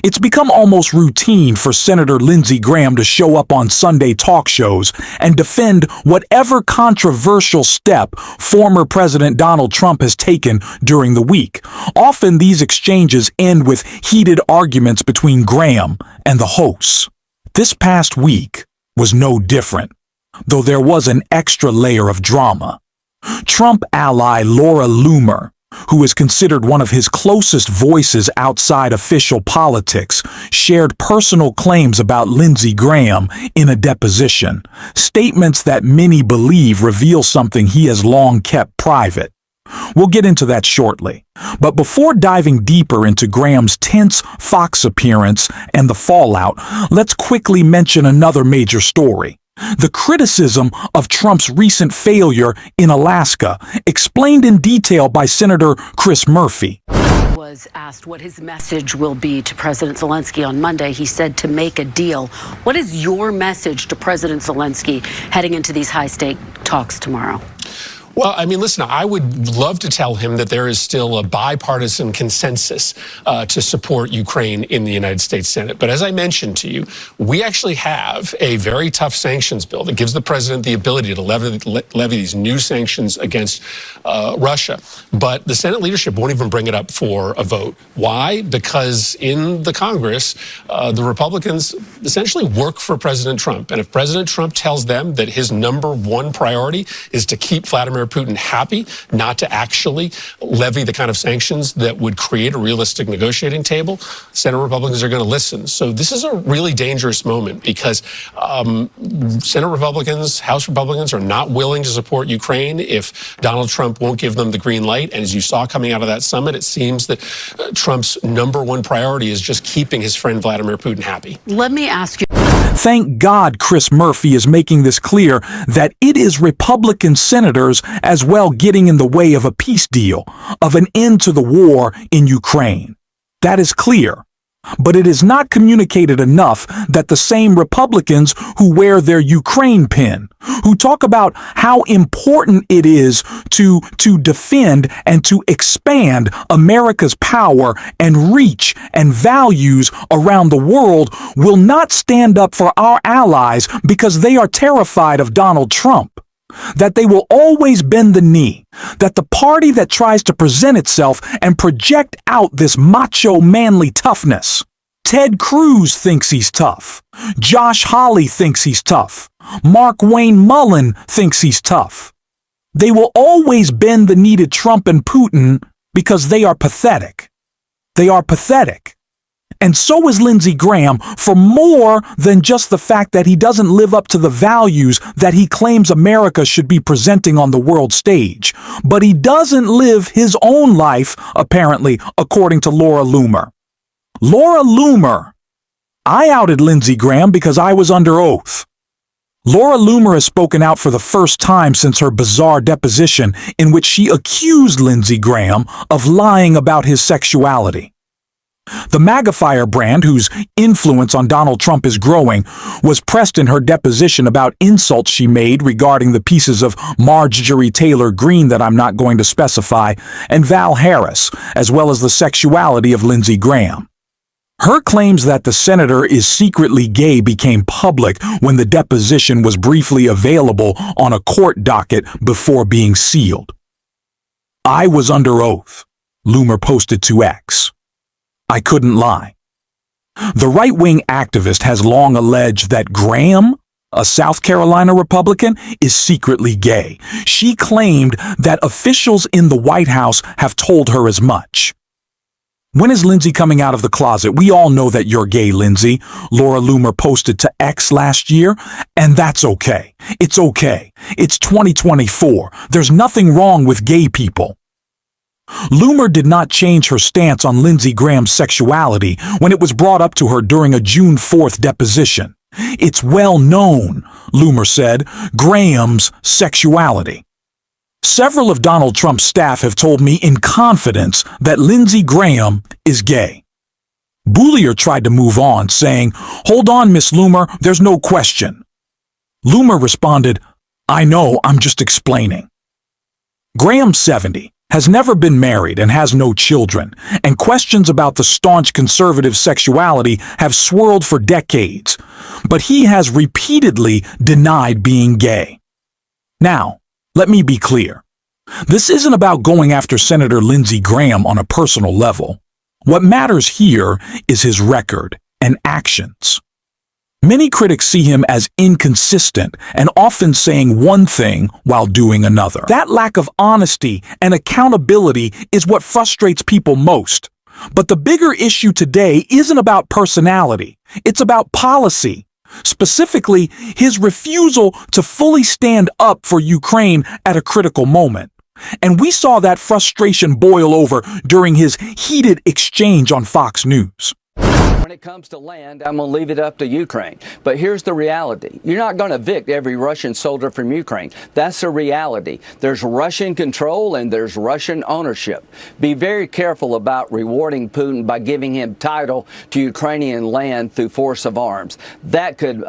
It's become almost routine for Senator Lindsey Graham to show up on Sunday talk shows and defend whatever controversial step former President Donald Trump has taken during the week. Often these exchanges end with heated arguments between Graham and the hosts. This past week was no different, though there was an extra layer of drama. Trump ally Laura Loomer, who is considered one of his closest voices outside official politics, shared personal claims about Lindsey Graham in a deposition, statements that many believe reveal something he has long kept private. We'll get into that shortly. But before diving deeper into Graham's tense Fox appearance and the fallout, let's quickly mention another major story. The criticism of Trump's recent failure in Alaska, explained in detail by Senator Chris Murphy. Was asked what his message will be to President Zelensky on Monday. He said to make a deal. What is your message to President Zelensky heading into these high-stake talks tomorrow? Well, I mean, listen, I would love to tell him that there is still a bipartisan consensus to support Ukraine in the United States Senate. But as I mentioned to you, we actually have a very tough sanctions bill that gives the president the ability to levy these new sanctions against Russia. But the Senate leadership won't even bring it up for a vote. Why? Because in the Congress, the Republicans essentially work for President Trump. And if President Trump tells them that his #1 priority is to keep Vladimir Putin happy, not to actually levy the kind of sanctions that would create a realistic negotiating table, Senate Republicans are going to listen. So this is a really dangerous moment because Senate Republicans, House Republicans are not willing to support Ukraine if Donald Trump won't give them the green light. And as you saw coming out of that summit, it seems that Trump's #1 priority is just keeping his friend Vladimir Putin happy. Let me ask you. Thank God Chris Murphy is making this clear that it is Republican senators as well getting in the way of a peace deal, of an end to the war in Ukraine. That is clear. But it is not communicated enough that the same Republicans who wear their Ukraine pin, who talk about how important it is to defend and to expand America's power and reach and values around the world, will not stand up for our allies because they are terrified of Donald Trump. That they will always bend the knee, that the party that tries to present itself and project out this macho manly toughness. Ted Cruz thinks he's tough. Josh Hawley thinks he's tough. Mark Wayne Mullen thinks he's tough. They will always bend the knee to Trump and Putin because they are pathetic. They are pathetic. And so is Lindsey Graham, for more than just the fact that he doesn't live up to the values that he claims America should be presenting on the world stage. But he doesn't live his own life, apparently, according to Laura Loomer. Laura Loomer. I outed Lindsey Graham because I was under oath. Laura Loomer has spoken out for the first time since her bizarre deposition in which she accused Lindsey Graham of lying about his sexuality. The magnifier brand, whose influence on Donald Trump is growing, was pressed in her deposition about insults she made regarding the pieces of Marjorie Taylor Greene that I'm not going to specify, and Val Harris, as well as the sexuality of Lindsey Graham. Her claims that the senator is secretly gay became public when the deposition was briefly available on a court docket before being sealed. I was under oath, Loomer posted to X. I couldn't lie. The right-wing activist has long alleged that Graham, a South Carolina Republican, is secretly gay. She claimed that officials in the White House have told her as much. When is Lindsey coming out of the closet? We all know that you're gay, Lindsey, Laura Loomer posted to X last year, and that's okay. It's okay. It's 2024. There's nothing wrong with gay people. Loomer did not change her stance on Lindsey Graham's sexuality when it was brought up to her during a June 4th deposition. It's well known, Loomer said, Graham's sexuality. Several of Donald Trump's staff have told me in confidence that Lindsey Graham is gay. Boulier tried to move on, saying, "Hold on, Miss Loomer, there's no question." Loomer responded, "I know, I'm just explaining." Graham's 70. has never been married and has no children, and questions about the staunch conservative sexuality have swirled for decades, but he has repeatedly denied being gay. Now, let me be clear. This isn't about going after Senator Lindsey Graham on a personal level. What matters here is his record and actions. Many critics see him as inconsistent and often saying one thing while doing another. That lack of honesty and accountability is what frustrates people most. But the bigger issue today isn't about personality. It's about policy. Specifically, his refusal to fully stand up for Ukraine at a critical moment. And we saw that frustration boil over during his heated exchange on Fox News. When it comes to land, I'm going to leave it up to Ukraine. But here's the reality. You're not going to evict every Russian soldier from Ukraine. That's the reality. There's Russian control and there's Russian ownership. Be very careful about rewarding Putin by giving him title to Ukrainian land through force of arms. That could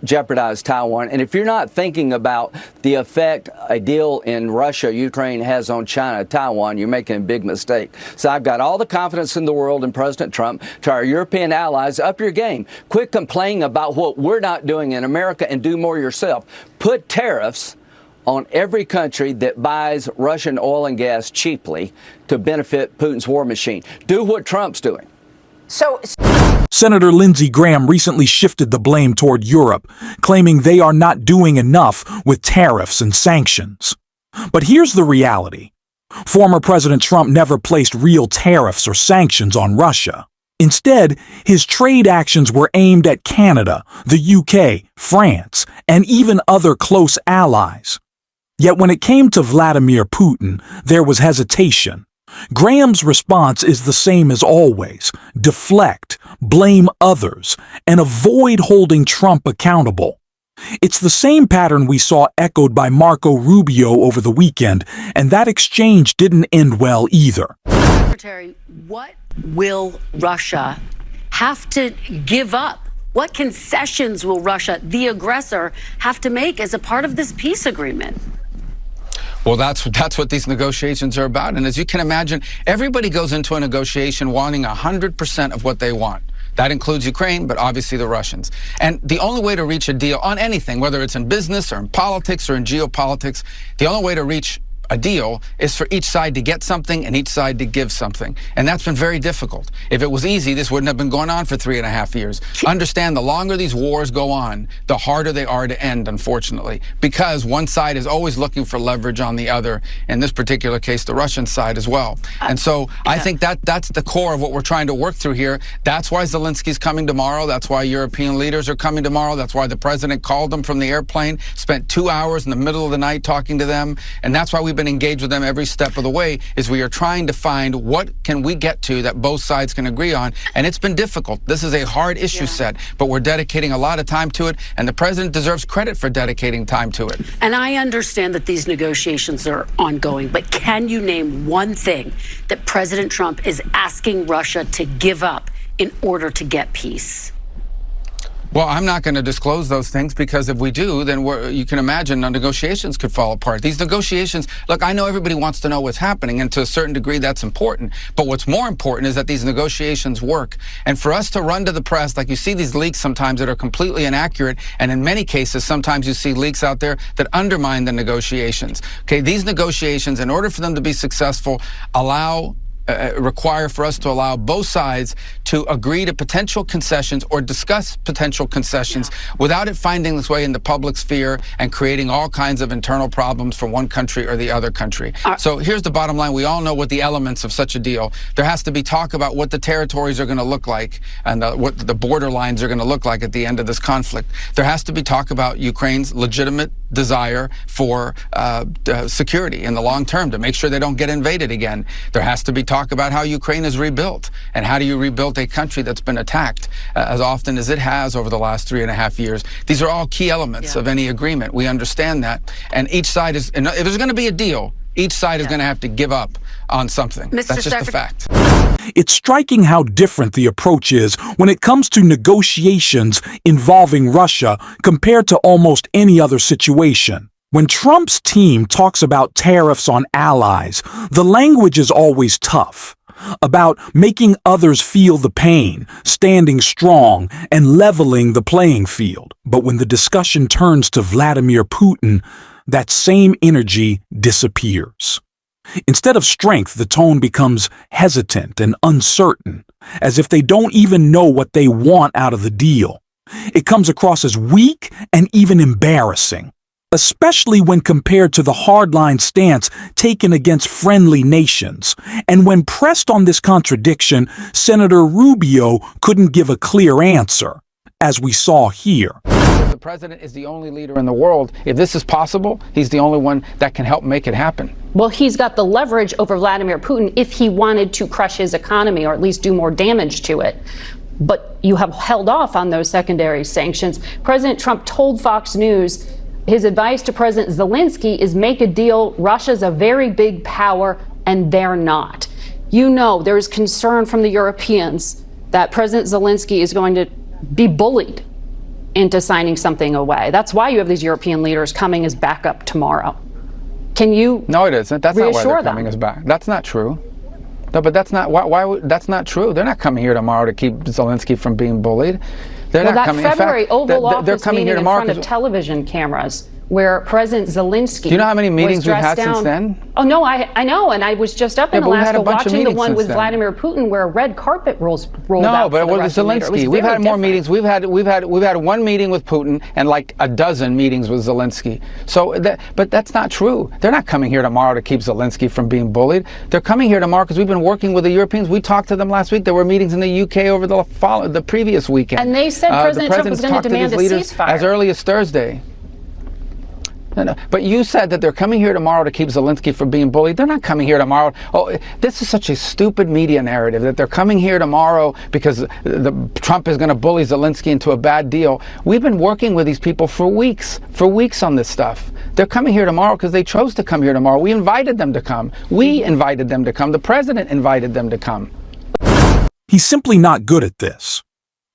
jeopardize Taiwan. And if you're not thinking about the effect a deal in Russia, Ukraine has on China, Taiwan, you're making a big mistake. So I've got all the confidence in the world in President Trump. To our European allies, up your game. Quit complaining about what we're not doing in America and do more yourself. Put tariffs on every country that buys Russian oil and gas cheaply to benefit Putin's war machine. Do what Trump's doing. Senator Lindsey Graham recently shifted the blame toward Europe, claiming they are not doing enough with tariffs and sanctions. But here's the reality. Former President Trump never placed real tariffs or sanctions on Russia. Instead, his trade actions were aimed at Canada, the UK, France, and even other close allies. Yet when it came to Vladimir Putin, there was hesitation. Graham's response is the same as always: deflect, blame others, and avoid holding Trump accountable. It's the same pattern we saw echoed by Marco Rubio over the weekend, and that exchange didn't end well either. Secretary, what will Russia have to give up? What concessions will Russia, the aggressor, have to make as a part of this peace agreement? Well, that's what these negotiations are about. And as you can imagine, everybody goes into a negotiation wanting 100% of what they want. That includes Ukraine, but obviously the Russians. And the only way to reach a deal on anything, whether it's in business or in politics or in geopolitics, the only way to reach a deal is for each side to get something and each side to give something. And that's been very difficult. If it was easy, this wouldn't have been going on for 3.5 years. Understand, the longer these wars go on, the harder they are to end, unfortunately, because one side is always looking for leverage on the other, in this particular case, the Russian side as well. And so I think that's the core of what we're trying to work through here. That's why Zelensky's coming tomorrow. That's why European leaders are coming tomorrow. That's why the president called them from the airplane, spent 2 hours in the middle of the night talking to them. And that's why we've been engaged with them every step of the way, is we are trying to find what can we get to that both sides can agree on. And it's been difficult. This is a hard issue set, but we're dedicating a lot of time to it, and the president deserves credit for dedicating time to it. And I understand that these negotiations are ongoing, but can you name one thing that President Trump is asking Russia to give up in order to get peace? Well, I'm not going to disclose those things, because if we do, then you can imagine the negotiations could fall apart. These negotiations, look, I know everybody wants to know what's happening, and to a certain degree that's important. But what's more important is that these negotiations work. And for us to run to the press, like you see these leaks sometimes that are completely inaccurate, and in many cases, sometimes you see leaks out there that undermine the negotiations. Okay, these negotiations, in order for them to be successful, require for us to allow both sides to agree to potential concessions or discuss potential concessions without it finding its way in the public sphere and creating all kinds of internal problems for one country or the other country. So here's the bottom line. We all know what the elements of such a deal. There has to be talk about what the territories are going to look like and what the border lines are going to look like at the end of this conflict. There has to be talk about Ukraine's legitimate desire for security in the long term, to make sure they don't get invaded again. There has to be talk about how Ukraine is rebuilt, and how do you rebuild a country that's been attacked as often as it has over the last 3.5 years. These are all key elements of any agreement. We understand that. And each side is, and if there's going to be a deal, each side is going to have to give up on something. That's just a fact. It's striking how different the approach is when it comes to negotiations involving Russia compared to almost any other situation. When Trump's team talks about tariffs on allies, the language is always tough, about making others feel the pain, standing strong, and leveling the playing field. But when the discussion turns to Vladimir Putin, that same energy disappears. Instead of strength, the tone becomes hesitant and uncertain, as if they don't even know what they want out of the deal. It comes across as weak and even embarrassing, especially when compared to the hardline stance taken against friendly nations. And when pressed on this contradiction, Senator Rubio couldn't give a clear answer, as we saw here. The president is the only leader in the world. If this is possible, he's the only one that can help make it happen. Well, he's got the leverage over Vladimir Putin if he wanted to crush his economy or at least do more damage to it. But you have held off on those secondary sanctions. President Trump told Fox News his advice to President Zelensky is make a deal. Russia's a very big power and they're not. You know, there is concern from the Europeans that President Zelensky is going to be bullied into signing something away. That's why you have these European leaders coming as backup tomorrow. Can you? No, it isn't. That's not why they're coming them? as back. That's not true. No, but that's not that's not true. They're not coming here tomorrow to keep Zelensky from being bullied. They're not coming. February Oval Office they're coming meeting here tomorrow in front of television cameras where President Zelensky. Do you know how many meetings we've had since then? Oh no, I know, and I was just up in Alaska watching the one with then. Vladimir Putin where a red carpet rolled no, out. No, but for with Zelensky, we've had more meetings. We've had one meeting with Putin and like a dozen meetings with Zelensky. So, but that's not true. They're not coming here tomorrow to keep Zelensky from being bullied. They're coming here tomorrow because we've been working with the Europeans. We talked to them last week. There were meetings in the UK over the previous weekend. And they said President Trump was going to demand a ceasefire as early as Thursday. No. But you said that they're coming here tomorrow to keep Zelensky from being bullied. They're not coming here tomorrow. Oh, this is such a stupid media narrative that they're coming here tomorrow because Trump is going to bully Zelensky into a bad deal. We've been working with these people for weeks on this stuff. They're coming here tomorrow because they chose to come here tomorrow. We invited them to come. We invited them to come. The president invited them to come. He's simply not good at this.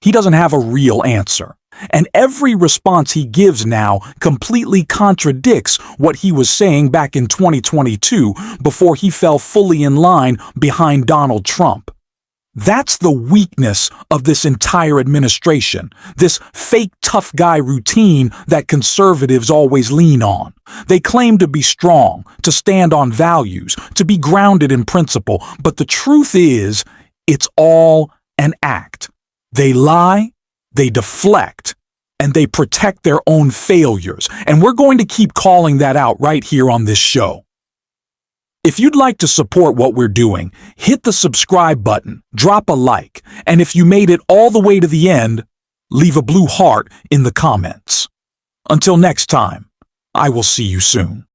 He doesn't have a real answer. And every response he gives now completely contradicts what he was saying back in 2022 before he fell fully in line behind Donald Trump. That's the weakness of this entire administration, this fake tough guy routine that conservatives always lean on. They claim to be strong, to stand on values, to be grounded in principle, but the truth is, it's all an act. They lie, they deflect, and they protect their own failures. And we're going to keep calling that out right here on this show. If you'd like to support what we're doing, hit the subscribe button, drop a like, and if you made it all the way to the end, leave a blue heart in the comments. Until next time, I will see you soon.